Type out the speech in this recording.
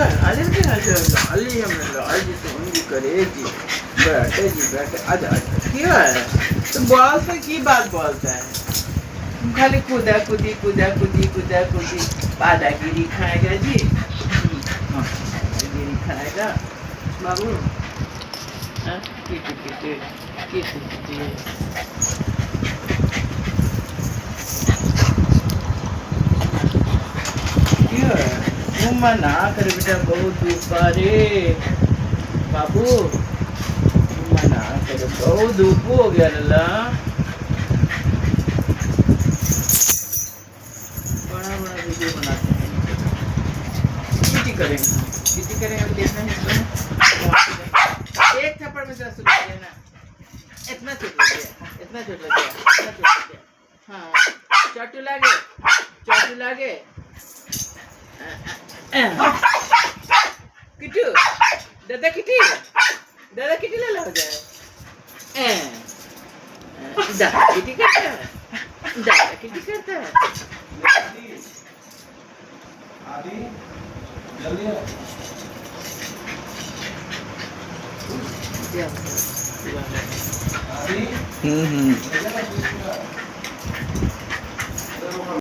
अरे अली हमने लाल जी तो उनकी करेगी बैठे जी बैठे आजा आजा क्या है तुम बोलते की बात बोलता है तुम खाली कूदा कूदी कूदा कूदी कूदा कूदी पादागिरी खाएगा जी हाँ पादागिरी खाएगा बाबू हाँ किट मना कर बेटा बहुत धूप रे बाबू मना कर बहुत धूप हो गया लला बड़ा बड़ा वीडियो बनाते हैं किटी करेंगे देखना है एक थप्पड़ में तेरा सुना देना इतना चोट लग गया हाँ चोट लगे किटू दादा किटी ले लो जाए दादा किटी करता है आदि जल्दी आओ आदि